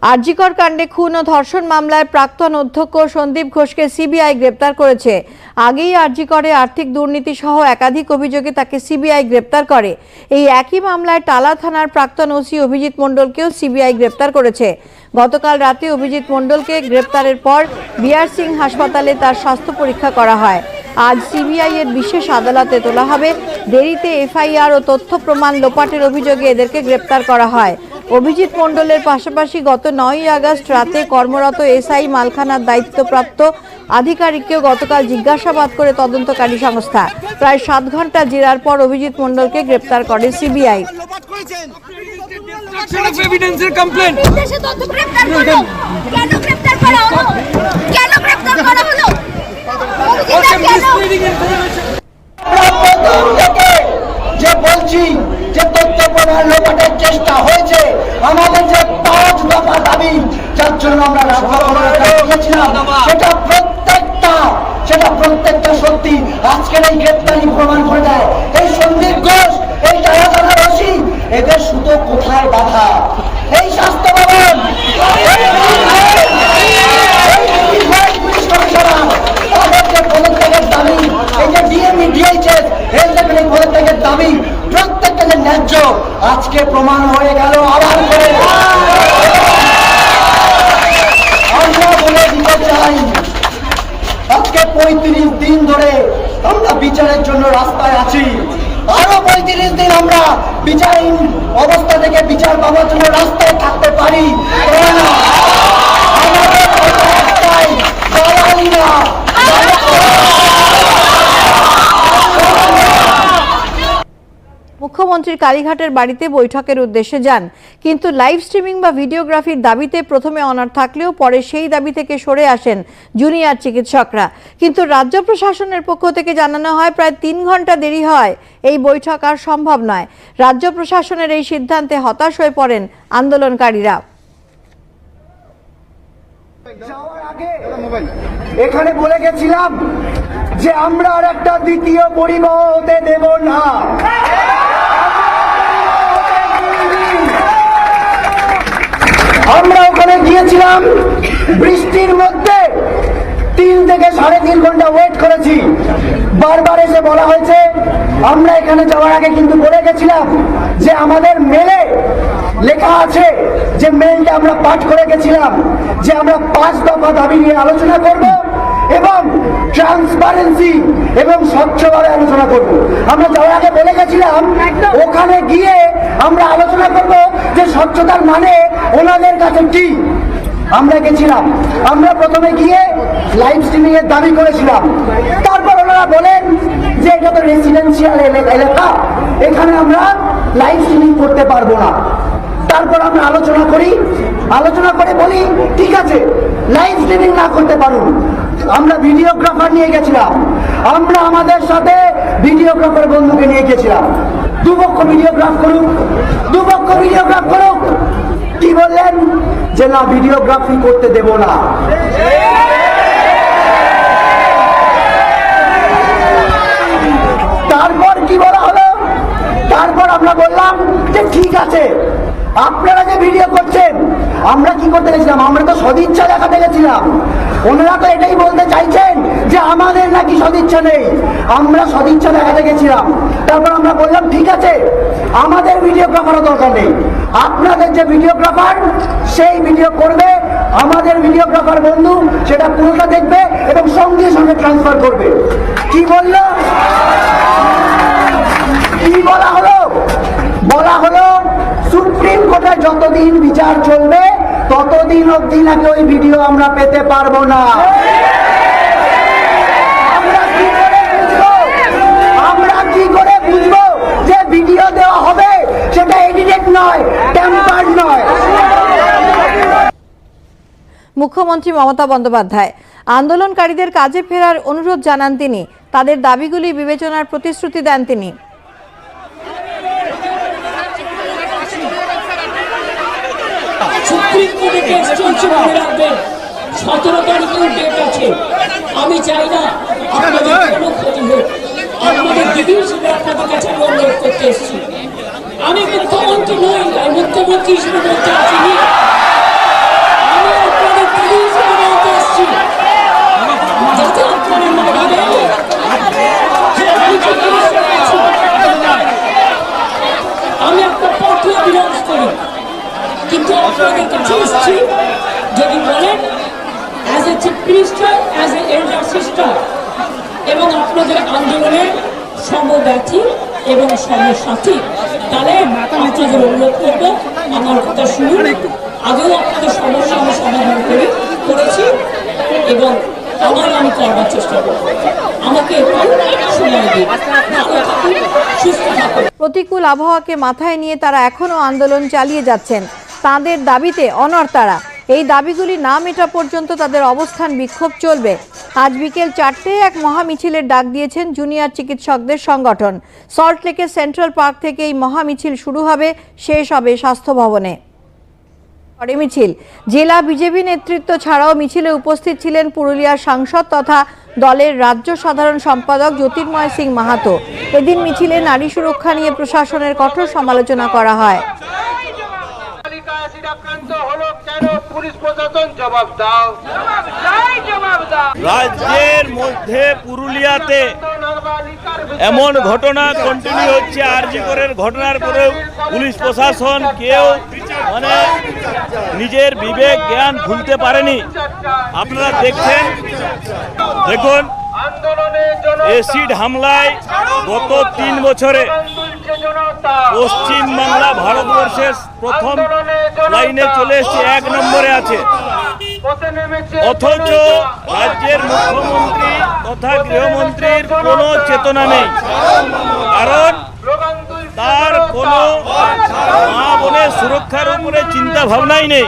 আরজিকর কাণ্ডে খুন ও ধর্ষণ মামলায় প্রাক্তন অধ্যক্ষ সন্দীপ ঘোষকে সিবিআই গ্রেপ্তার করেছে। আগেই আরজিকরে আর্থিক দুর্নীতি সহ একাধিক অভিযোগে তাকে সিবিআই গ্রেপ্তার করে। এই একই মামলায় টালা থানার প্রাক্তন ওসি অভিজিৎ মণ্ডলকেও সিবিআই গ্রেপ্তার করেছে। গতকাল রাতে অভিজিৎ মণ্ডলকে গ্রেপ্তারের পর বিআর সিং হাসপাতালে তার স্বাস্থ্য পরীক্ষা করা হয়। আজ সিবিআই এর বিশেষ আদালতে তোলা হবে। দেরিতে এফআইআর ও তথ্য প্রমাণ লোপাটের অভিযোগে এদেরকে গ্রেপ্তার করা হয়। অভিজিৎ মণ্ডলের পাশাপাশি গত 9ই আগস্ট রাতে কর্মরত এসআই মালখানার দায়িত্বপ্রাপ্ত আধিকারিককেও গতকাল জিজ্ঞাসাবাদ করে তদন্তকারী সংস্থা। প্রায় 7 ঘন্টা জেরার পর অভিজিৎ মণ্ডলকে গ্রেপ্তার করে সিবিআই। যে বলছি যে তথ্য প্রমাণ লোপাটের চেষ্টা হয়েছে, আমাদের যে 5 দফা দাবি যার জন্য আমরা দিয়েছিলাম সেটা প্রত্যেকটা সত্যি আজকের এই গ্রেপ্তারি প্রমাণ করে দেয়। এই সন্দীপ ঘোষ, এই টালা থানার ওসি, এদের সুতো কোথায় বাধা? এই স্বাস্থ্য ভবন, তাদের যে পদত্যাগের দাবি, এই যে ডিএমই ডিএইচএস এর যে পদত্যাগের দাবি, প্রত্যেকটা যে ন্যায্য আজকে প্রমাণ হয়ে গেল। আবার করে আমরা বলে দিতে চাই, আজকে 35 দিন ধরে আমরা বিচারের জন্য রাস্তায় আছি। আরো 35 দিন আমরা বিচারহীন অবস্থা থেকে বিচার পাওয়ার জন্য রাস্তায় থাকতে পারি। মুখ্যমন্ত্রীর কালীঘাটের বাড়িতে বৈঠকের উদ্দেশ্যে যান, কিন্তু লাইভ স্ট্রিমিং বা ভিডিওগ্রাফির দাবিতে প্রথমে অনার থাকলেও পরে সেই দাবি থেকে সরে আসেন জুনিয়র চিকিৎসকরা। কিন্তু রাজ্য প্রশাসনের পক্ষ থেকে জানানো হয় প্রায় 3 ঘন্টা দেরি হয়, এই বৈঠক আর সম্ভব নয়। রাজ্য প্রশাসনের এই সিদ্ধান্তে হতাশ হয়ে পড়েন আন্দোলনকারীরা। এখানে বলে গেছিলাম যে আমরা আর একটা দ্বিতীয় পরিবাহ হতে দেব না। আমরা ওখানে গিয়েছিলাম বৃষ্টির মধ্যে, 3 থেকে 3.5 ঘন্টা ওয়েট করেছি। বারবার এসে বলা হয়েছে, আমরা এখানে যাওয়ার আগে কিন্তু বলে গেছিলাম যে আমাদের মেলে লেখা আছে, যে মেলটা আমরা পাঠ করে গেছিলাম যে আমরা 5 দফা দাবি নিয়ে আলোচনা করব এবং ট্রান্সপারেন্সি এবং স্বচ্ছভাবে আলোচনা করব। আমরা যাওয়ার আগে বলে গেছিলাম ওখানে গিয়ে আমরা আলোচনা করব যে স্বচ্ছতার মানে ওনাদের কাছে কি। আমরা গেছিলাম, আমরা প্রথমে গিয়ে লাইভ স্ট্রিমিং এর দাবি করেছিলাম। তারপর ওনারা বলেন যে এটা তো রেসিডেন্সিয়াল এলাকা, এখানে আমরা লাইভ স্ট্রিমিং করতে পারবো না। তারপর আমরা আলোচনা করে বলি ঠিক আছে, লাইভ স্ট্রিমিং না করতে পারুন। আমরা ভিডিওগ্রাফার নিয়ে গেছিলাম, আমরা আমাদের সাথে ভিডিওগ্রাফার বন্ধুকে নিয়ে গেছিলাম। 2 পক্ষ ভিডিওগ্রাফ করুক। কি বললেন? যে না, ভিডিওগ্রাফি করতে দেব না। তারপর কি বলা হলো? তারপর আমরা বললাম যে ঠিক আছে, আপনারা যে ভিডিও করছেন, আমরা কি করতে গেছিলাম? আমরা তো সদিচ্ছা দেখাতে গেছিলাম। ওনারা তো এটাই বলতে চাইছেন যে আমাদের নাকি সদিচ্ছা নেই, আমরা সদিচ্ছা দেখাতে গেছিলাম। তারপর আমরা বললাম ঠিক আছে, আমাদের ভিডিওগ্রাফারও দরকার নেই, আপনাদের যে ভিডিওগ্রাফার সেই ভিডিও করবে, আমাদের ভিডিওগ্রাফার বন্ধু সেটা পুরোটা দেখবে এবং সঙ্গে সঙ্গে ট্রান্সফার করবে। কি বললো? কি বলা হলো? বলা হলো সুপ্রিম কোর্টে যতদিন বিচার চলবে ততদিন অবধি নাকি ওই ভিডিও আমরা পেতে পারবো না। আমরা কি করে বুঝবো যে ভিডিও দেওয়া হবে সেটা এডিটেড নয়, টেম্পার্ড নয়? মুখ্যমন্ত্রী মমতা বন্দ্যোপাধ্যায় আন্দোলনকারীদের কাজে ফেরার অনুরোধ জানান তিনি। তাদের দাবিগুলি বিবেচনার প্রতিশ্রুতি দেন তিনি। সুপ্রিম কোর্টে কেস চলছে, মনে রাখবেন 17 তারিখেও ডেট আছে। আমি চাই না আপনাদের কোনো ক্ষতি হোক, আপনাদের দিদি হিসেবে আপনাদের কাছে অনুরোধ করতে এসেছি। আমি মুখ্যমন্ত্রী নই, মুখ্যমন্ত্রী হিসেবে বলতে আসিনি। আপনাদের কাছে এসেছি যদি বলেন as a chief minister, as a elder sister এবং আপনাদের আন্দোলনের সমব্যথী এবং সমসাথী, তাহলে আপনাদের অনুরোধ করব আমার কথা শুনুন। আগেও আপনাদের সমস্যা আমি সমাধান করেছি এবং আমি করবার চেষ্টা করব। আমাকে একটু সময় দিন, ভালো থাকুন, সুস্থ থাকুন। প্রতিকূল আবহাওয়াকে মাথায় নিয়ে তারা এখনও আন্দোলন চালিয়ে যাচ্ছেন। তাদের দাবিতে অনড় তারা। এই দাবিগুলি না মেটা পর্যন্ত তাদের অবস্থান বিক্ষোভ চলবে। আজ বিকেল 4টায় এক মহামিছিলের ডাক দিয়েছেন জুনিয়র চিকিৎসকদের সংগঠন। সল্টলেকের সেন্ট্রাল পার্ক থেকে এই মহামিছিল শুরু হবে, শেষ হবে স্বাস্থ্য ভবনে। পরে মিছিল জেলা বিজেপি নেতৃত্ব ছাড়াও মিছিলে উপস্থিত ছিলেন পুরুলিয়ার সাংসদ তথা দলের রাজ্য সাধারণ সম্পাদক জ্যোতির্ময় সিং মাহাতো। এদিন মিছিলে নারী সুরক্ষা নিয়ে প্রশাসনের কঠোর সমালোচনা করা হয়। রাজ্যের মধ্যে পুরুলিয়াতে এমন ঘটনা কন্টিনিউ হচ্ছে। আরজি করের ঘটনার পরেও পুলিশ প্রশাসন কেউ নিজের বিবেক জ্ঞান ভুলতে পারেনি। আপনারা দেখছেন, দেখুন এসিড হামলায় গত 3 বছরে পশ্চিমবাংলা ভারতবর্ষের প্রথম লাইনে চলে এসছে, 1 নম্বরে আছে। অথচ রাজ্যের মুখ্যমন্ত্রী তথা গৃহমন্ত্রীর কোনো চেতনা নেই, কারণ তার কোনো মা বোনের সুরক্ষার উপরে চিন্তা ভাবনাই নেই।